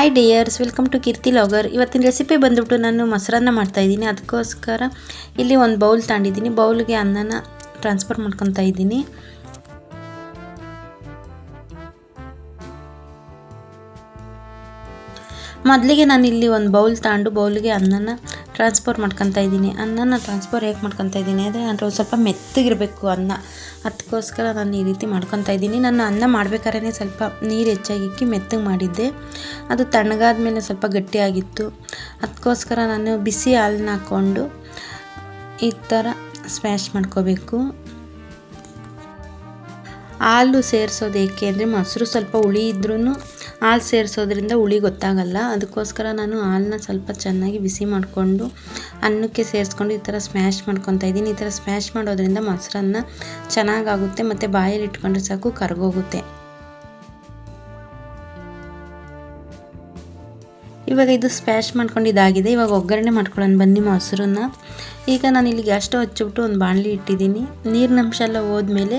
Hi dears, welcome to Keerthi logger. ಇವತ್ತಿನ recipe ಬಂದುಬಿಟ್ಟು ನಾನು ಮೊಸರನ್ನ ಮಾಡ್ತಾಯಿದ್ದೀನಿ. ಅದಕ್ಕೋಸ್ಕರ ಇಲ್ಲಿ ಒಂದು ಬೌಲ್ ತಗೊಂಡಿದ್ದೀನಿ. ಬೌಲ್ಗೆ ಅನ್ನನ ಟ್ರಾನ್ಸ್ಫರ್ ಮಾಡ್ಕೊತಾ ಇದ್ದೀನಿ. ಮೊದಲಿಗೆ ನಾನು ಇಲ್ಲಿ ಒಂದು ಬೌಲ್ ತಗೊಂಡು ಬೌಲ್ಗೆ ಅನ್ನನ ಟ್ರಾನ್ಸ್ಫರ್ ಮಾಡ್ಕೊತಾ ಇದ್ದೀನಿ. ಅನ್ನನ ಟ್ರಾನ್ಸ್ಫರ್ ಹೇಗೆ ಮಾಡ್ಕೊತಾ ಇದ್ದೀನಿ ಅಂದರೆ ನಾನು ಸ್ವಲ್ಪ ಮೆತ್ತಗಿರಬೇಕು ಅನ್ನ, ಅದಕ್ಕೋಸ್ಕರ ನಾನು ಈ ರೀತಿ ಮಾಡ್ಕೊತಾ ಇದ್ದೀನಿ. ನಾನು ಅನ್ನ ಮಾಡಬೇಕಾದ್ರೆ ಸ್ವಲ್ಪ ನೀರು ಹೆಚ್ಚಾಗಿಕ್ಕಿ ಮೆತ್ತಗೆ ಮಾಡಿದ್ದೆ. ಅದು ತಣ್ಣಗಾದ ಮೇಲೆ ಸ್ವಲ್ಪ ಗಟ್ಟಿಯಾಗಿತ್ತು. ಅದಕ್ಕೋಸ್ಕರ ನಾನು ಬಿಸಿ ಹಾಲನ್ನ ಹಾಕ್ಕೊಂಡು ಈ ಥರ ಸ್ಮ್ಯಾಶ್ ಮಾಡ್ಕೋಬೇಕು. ಹಾಲು ಸೇರಿಸೋದು ಏಕೆ ಅಂದರೆ ಮೊಸರು ಸ್ವಲ್ಪ ಹುಳಿ ಇದ್ರೂ ಹಾಲು ಸೇರಿಸೋದ್ರಿಂದ ಹುಳಿ ಗೊತ್ತಾಗಲ್ಲ. ಅದಕ್ಕೋಸ್ಕರ ನಾನು ಹಾಲನ್ನ ಸ್ವಲ್ಪ ಚೆನ್ನಾಗಿ ಬಿಸಿ ಮಾಡಿಕೊಂಡು ಅನ್ನಕ್ಕೆ ಸೇರಿಸ್ಕೊಂಡು ಈ ಥರ ಸ್ಮ್ಯಾಶ್ ಮಾಡ್ಕೊತಾ ಇದ್ದೀನಿ. ಈ ಥರ ಸ್ಮ್ಯಾಶ್ ಮಾಡೋದ್ರಿಂದ ಮೊಸರನ್ನ ಚೆನ್ನಾಗಾಗುತ್ತೆ ಮತ್ತು ಬಾಯಲ್ಲಿ ಇಟ್ಕೊಂಡ್ರೆ ಸಾಕು ಕರಗೋಗುತ್ತೆ. ಇವಾಗ ಇದು ಸ್ಮ್ಯಾಶ್ ಮಾಡ್ಕೊಂಡಿದ್ದಾಗಿದೆ. ಇವಾಗ ಒಗ್ಗರಣೆ ಮಾಡ್ಕೊಳ್ಳೋಣ ಬನ್ನಿ ಮೊಸರನ್ನ. ಈಗ ನಾನು ಇಲ್ಲಿ ಗ್ಯಾಸ್ ಸ್ಟವ್ ಹಚ್ಚಿಬಿಟ್ಟು ಒಂದು ಬಾಣಲಿ ಇಟ್ಟಿದ್ದೀನಿ. ನೀರಿನಂಶ ಎಲ್ಲ ಹೋದ್ಮೇಲೆ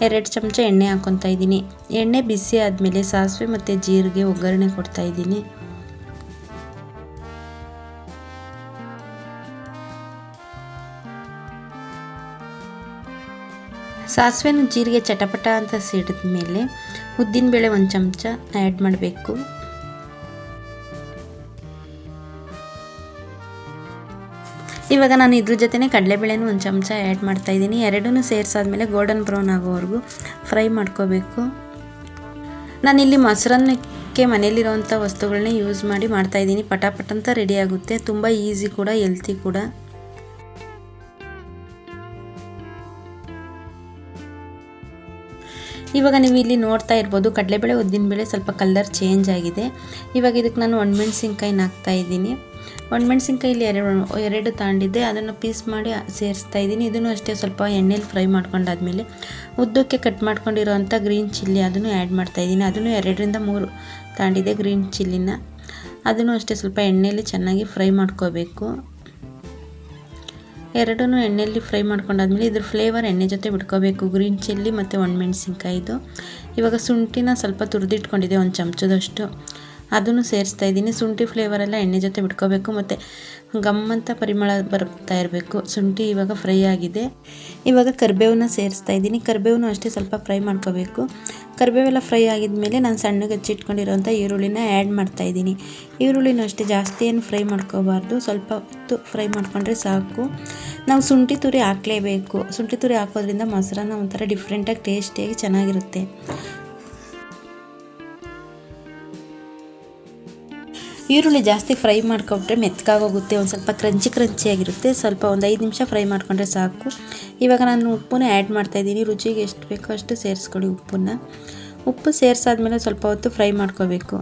2 ಚಮಚ ಎಣ್ಣೆ ಹಾಕ್ಕೊತಾ ಇದ್ದೀನಿ. ಎಣ್ಣೆ ಬಿಸಿ ಆದಮೇಲೆ ಸಾಸಿವೆ ಮತ್ತು ಜೀರಿಗೆ ಒಗ್ಗರಣೆ ಕೊಡ್ತಾ ಇದ್ದೀನಿ. ಸಾಸಿವೆನ ಜೀರಿಗೆ ಚಟಪಟ ಅಂತ ಸಿಡಿದ ಮೇಲೆ ಉದ್ದಿನಬೇಳೆ 1 ಚಮಚ ಆ್ಯಡ್ ಮಾಡಬೇಕು. ಇವಾಗ ನಾನು ಇದ್ರ ಜೊತೆನೇ ಕಡಲೆಬೇಳೆನೂ 1 ಚಮಚ ಆ್ಯಡ್ ಮಾಡ್ತಾಯಿದ್ದೀನಿ. ಎರಡನ್ನೂ ಸೇರಿಸಾದ್ಮೇಲೆ ಗೋಲ್ಡನ್ ಬ್ರೌನ್ ಆಗೋವರೆಗೂ ಫ್ರೈ ಮಾಡ್ಕೋಬೇಕು. ನಾನಿಲ್ಲಿ ಮೊಸರನ್ನಕ್ಕೆ ಮನೇಲಿರೋವಂಥ ವಸ್ತುಗಳನ್ನೇ ಯೂಸ್ ಮಾಡಿ ಮಾಡ್ತಾಯಿದ್ದೀನಿ. ಪಟಾಪಟ್ ಅಂತ ರೆಡಿ ಆಗುತ್ತೆ. ತುಂಬ ಈಸಿ ಕೂಡ, ಹೆಲ್ತಿ ಕೂಡ. ಇವಾಗ ನೀವು ಇಲ್ಲಿ ನೋಡ್ತಾ ಇರ್ಬೋದು, ಕಡಲೆಬೇಳೆ ಉದ್ದಿನಬೇಳೆ ಸ್ವಲ್ಪ ಕಲರ್ ಚೇಂಜ್ ಆಗಿದೆ. ಇವಾಗ ಇದಕ್ಕೆ ನಾನು ಒಣಮೆಣಸಿನ್ಕಾಯಿನ ಹಾಕ್ತಾಯಿದ್ದೀನಿ. ಒಣಮೆಣಸಿನ್ಕಾಯಿ ಇಲ್ಲಿ ಎರಡು ತಗೊಂಡಿದ್ದೆ, ಅದನ್ನು ಪೀಸ್ ಮಾಡಿ ಸೇರಿಸ್ತಾ ಇದ್ದೀನಿ. ಇದನ್ನು ಅಷ್ಟೇ ಸ್ವಲ್ಪ ಎಣ್ಣೆಲಿ ಫ್ರೈ ಮಾಡ್ಕೊಂಡಾದ್ಮೇಲೆ ಉದ್ದಕ್ಕೆ ಕಟ್ ಮಾಡ್ಕೊಂಡಿರೋವಂಥ ಗ್ರೀನ್ ಚಿಲ್ಲಿ ಅದನ್ನು ಆ್ಯಡ್ ಮಾಡ್ತಾಯಿದ್ದೀನಿ. ಅದನ್ನು 2ರಿಂದ 3 ತಗೊಂಡಿದ್ದೆ ಗ್ರೀನ್ ಚಿಲ್ಲಿನ. ಅದನ್ನು ಅಷ್ಟೇ ಸ್ವಲ್ಪ ಎಣ್ಣೆಯಲ್ಲಿ ಚೆನ್ನಾಗಿ ಫ್ರೈ ಮಾಡ್ಕೋಬೇಕು. ಎರಡನ್ನೂ ಎಣ್ಣೆಯಲ್ಲಿ ಫ್ರೈ ಮಾಡ್ಕೊಂಡಾದ್ಮೇಲೆ ಇದ್ರ ಫ್ಲೇವರ್ ಎಣ್ಣೆ ಜೊತೆ ಬಿಟ್ಕೋಬೇಕು, ಗ್ರೀನ್ ಚಿಲ್ಲಿ ಮತ್ತು ಒಣಮೆಣಸಿನ್ಕಾಯಿದು. ಇವಾಗ ಶುಂಠಿನ ಸ್ವಲ್ಪ ತುರಿದಿಟ್ಕೊಂಡಿದ್ದೆ 1 ಚಮಚದಷ್ಟು, ಅದನ್ನು ಸೇರಿಸ್ತಾ ಇದ್ದೀನಿ. ಶುಂಠಿ ಫ್ಲೇವರೆಲ್ಲ ಎಣ್ಣೆ ಜೊತೆ ಬಿಟ್ಕೋಬೇಕು ಮತ್ತು ಗಮ್ಮಂತ ಪರಿಮಳ ಬರ್ತಾ ಇರಬೇಕು. ಶುಂಠಿ ಇವಾಗ ಫ್ರೈ ಆಗಿದೆ. ಇವಾಗ ಕರಿಬೇವನ್ನ ಸೇರಿಸ್ತಾ ಇದ್ದೀನಿ. ಕರಿಬೇವನು ಅಷ್ಟೇ ಸ್ವಲ್ಪ ಫ್ರೈ ಮಾಡ್ಕೋಬೇಕು. ಕರಿಬೇವೆಲ್ಲ ಫ್ರೈ ಆಗಿದ್ಮೇಲೆ ನಾನು ಸಣ್ಣಗೆ ಹಚ್ಚಿಟ್ಕೊಂಡಿರೋಂಥ ಈರುಳ್ಳಿನ ಆ್ಯಡ್ ಮಾಡ್ತಾಯಿದ್ದೀನಿ. ಈರುಳ್ಳಿನೂ ಅಷ್ಟೇ ಜಾಸ್ತಿ ಏನು ಫ್ರೈ ಮಾಡ್ಕೋಬಾರ್ದು, ಸ್ವಲ್ಪ ಹೊತ್ತು ಫ್ರೈ ಮಾಡಿಕೊಂಡ್ರೆ ಸಾಕು. ನಾವು ಶುಂಠಿ ತುರಿ ಹಾಕಲೇಬೇಕು. ಶುಂಠಿ ತುರಿ ಹಾಕೋದ್ರಿಂದ ಮೊಸರನ್ನ ಒಂಥರ ಡಿಫ್ರೆಂಟಾಗಿ ಟೇಸ್ಟಿಯಾಗಿ ಚೆನ್ನಾಗಿರುತ್ತೆ. ಈರುಳ್ಳಿ ಜಾಸ್ತಿ ಫ್ರೈ ಮಾಡ್ಕೊಂಡ್ರೆ ಮೆತ್ತಗಾಗೋಗುತ್ತೆ, ಒಂದು ಸ್ವಲ್ಪ ಕ್ರಂಚಿಯಾಗಿರುತ್ತೆ. ಸ್ವಲ್ಪ ಒಂದು 5 ನಿಮಿಷ ಫ್ರೈ ಮಾಡಿಕೊಂಡ್ರೆ ಸಾಕು. ಇವಾಗ ನಾನು ಉಪ್ಪನ್ನ ಆ್ಯಡ್ ಮಾಡ್ತಾಯಿದ್ದೀನಿ. ರುಚಿಗೆ ಎಷ್ಟು ಬೇಕೋ ಅಷ್ಟು ಸೇರಿಸ್ಕೊಳ್ಳಿ ಉಪ್ಪನ್ನು. ಉಪ್ಪು ಸೇರಿಸಾದ್ಮೇಲೆ ಸ್ವಲ್ಪ ಹೊತ್ತು ಫ್ರೈ ಮಾಡ್ಕೋಬೇಕು.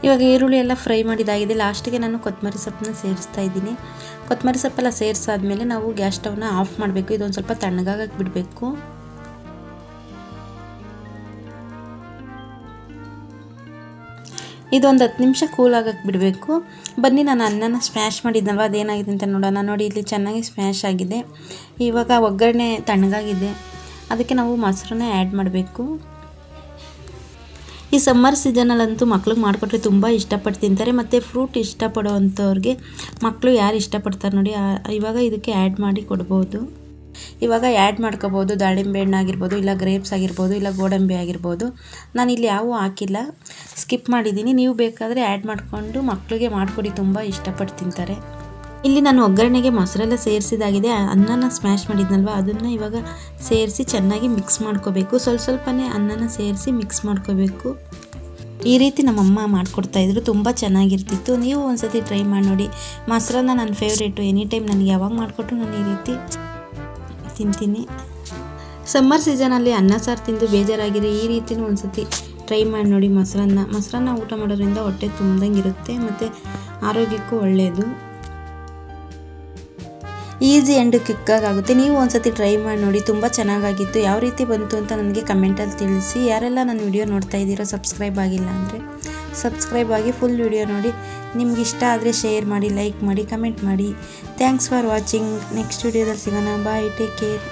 ಇವಾಗ ಈರುಳ್ಳಿ ಎಲ್ಲ ಫ್ರೈ ಮಾಡಿದಾಗಿದೆ. ಲಾಸ್ಟಿಗೆ ನಾನು ಕೊತ್ತಂಬರಿ ಸೊಪ್ಪನ್ನ ಸೇರಿಸ್ತಾ ಇದ್ದೀನಿ. ಕೊತ್ತಂಬರಿ ಸೊಪ್ಪೆಲ್ಲ ಸೇರಿಸಾದ್ಮೇಲೆ ನಾವು ಗ್ಯಾಸ್ ಸ್ಟವ್ನ ಆಫ್ ಮಾಡಬೇಕು. ಇದೊಂದು ಸ್ವಲ್ಪ ತಣ್ಣಗಾಗಕ್ಕೆ ಬಿಡಬೇಕು. ಇದೊಂದು 10 ನಿಮಿಷ ಕೂಲ್ ಆಗಕ್ಕೆ ಬಿಡಬೇಕು. ಬನ್ನಿ, ನಾನು ಅನ್ನನ ಸ್ಮ್ಯಾಶ್ ಮಾಡಿದ್ನಲ್ವ ಅದೇನಾಗಿದೆ ಅಂತ ನೋಡೋಣ. ನೋಡಿ, ಇಲ್ಲಿ ಚೆನ್ನಾಗಿ ಸ್ಮ್ಯಾಶ್ ಆಗಿದೆ. ಇವಾಗ ಒಗ್ಗರಣೆ ತಣ್ಣಗಾಗಿದೆ, ಅದಕ್ಕೆ ನಾವು ಮೊಸರನ್ನ ಆ್ಯಡ್ ಮಾಡಬೇಕು. ಈ ಸಮ್ಮರ್ ಸೀಸನಲ್ಲಂತೂ ಮಕ್ಳಿಗೆ ಮಾಡಿಕೊಟ್ರೆ ತುಂಬ ಇಷ್ಟಪಟ್ಟು ತಿಂತಾರೆ. ಮತ್ತು ಫ್ರೂಟ್ ಇಷ್ಟಪಡೋವಂಥವ್ರಿಗೆ ಮಕ್ಕಳು ಯಾರು ಇಷ್ಟಪಡ್ತಾರೆ ನೋಡಿ, ಇವಾಗ ಇದಕ್ಕೆ ಆ್ಯಡ್ ಮಾಡಿ ಕೊಡ್ಬೋದು. ಇವಾಗ ಆ್ಯಡ್ ಮಾಡ್ಕೋಬೋದು. ದಾಳಿಂಬೆ ಹಣ್ಣು ಆಗಿರ್ಬೋದು, ಇಲ್ಲ ಗ್ರೇಪ್ಸ್ ಆಗಿರ್ಬೋದು, ಇಲ್ಲ ಗೋಡಂಬಿ ಆಗಿರ್ಬೋದು. ನಾನಿಲ್ಲಿ ಯಾವೂ ಹಾಕಿಲ್ಲ, ಸ್ಕಿಪ್ ಮಾಡಿದ್ದೀನಿ. ನೀವು ಬೇಕಾದರೆ ಆ್ಯಡ್ ಮಾಡಿಕೊಂಡು ಮಕ್ಕಳಿಗೆ ಮಾಡಿಕೊಡಿ, ತುಂಬ ಇಷ್ಟಪಟ್ಟು ತಿಂತಾರೆ. ಇಲ್ಲಿ ನಾನು ಒಗ್ಗರಣೆಗೆ ಮೊಸರೆಲ್ಲ ಸೇರಿಸಿದಾಗಿದೆ. ಅನ್ನನ ಸ್ಮ್ಯಾಶ್ ಮಾಡಿದ್ನಲ್ವ ಅದನ್ನು ಇವಾಗ ಸೇರಿಸಿ ಚೆನ್ನಾಗಿ ಮಿಕ್ಸ್ ಮಾಡ್ಕೋಬೇಕು. ಸ್ವಲ್ಪನೇ ಅನ್ನನ ಸೇರಿಸಿ ಮಿಕ್ಸ್ ಮಾಡ್ಕೋಬೇಕು. ಈ ರೀತಿ ನಮ್ಮಮ್ಮ ಮಾಡಿಕೊಡ್ತಾಯಿದ್ರು, ತುಂಬ ಚೆನ್ನಾಗಿರ್ತಿತ್ತು. ನೀವು ಒಂದ್ಸತಿ ಟ್ರೈ ಮಾಡಿ ನೋಡಿ. ಮೊಸರನ್ನ ನನ್ನ ಫೇವ್ರೇಟು. ಎನಿ ಟೈಮ್ ನನಗೆ ಯಾವಾಗ ಮಾಡಿಕೊಟ್ರು ನಾನು ಈ ರೀತಿ ತಿಂತೀನಿ. ಸಮ್ಮರ್ ಸೀಸನಲ್ಲಿ ಅನ್ನ ಸಾರು ತಿಂದು ಬೇಜಾರಾಗಿರಿ, ಈ ರೀತಿಯೂ ಒಂದ್ಸತಿ ಟ್ರೈ ಮಾಡಿ ನೋಡಿ. ಮೊಸರನ್ನ ಊಟ ಮಾಡೋದ್ರಿಂದ ಹೊಟ್ಟೆ ತುಂಬ್ದಂಗಿರುತ್ತೆ ಮತ್ತು ಆರೋಗ್ಯಕ್ಕೂ ಒಳ್ಳೆಯದು. ಈಸಿ ಆ್ಯಂಡ್ ಕ್ವಿಕ್ಕಾಗಿ ಆಗುತ್ತೆ. ನೀವು ಒಂದ್ಸತಿ ಟ್ರೈ ಮಾಡಿ ನೋಡಿ, ತುಂಬ ಚೆನ್ನಾಗಾಗಿತ್ತು. ಯಾವ ರೀತಿ ಬಂತು ಅಂತ ನನಗೆ ಕಮೆಂಟಲ್ಲಿ ತಿಳಿಸಿ. ಯಾರೆಲ್ಲ ನನ್ನ ವಿಡಿಯೋ ನೋಡ್ತಾ ಇದ್ದೀರೋ ಸಬ್ಸ್ಕ್ರೈಬ್ ಆಗಿಲ್ಲ ಅಂದರೆ ಸಬ್ಸ್ಕ್ರೈಬ್ ಆಗಿ ಫುಲ್ ವಿಡಿಯೋ ನೋಡಿ. ನಿಮ್ಗೆ ಇಷ್ಟ ಆದರೆ ಶೇರ್ ಮಾಡಿ, ಲೈಕ್ ಮಾಡಿ, ಕಮೆಂಟ್ ಮಾಡಿ. Thanks for watching. ನೆಕ್ಸ್ಟ್ ವಿಡಿಯೋದಲ್ಲಿ ಸಿಗೋಣ. ಬಾಯ್, ಟೇಕ್ ಕೇರ್.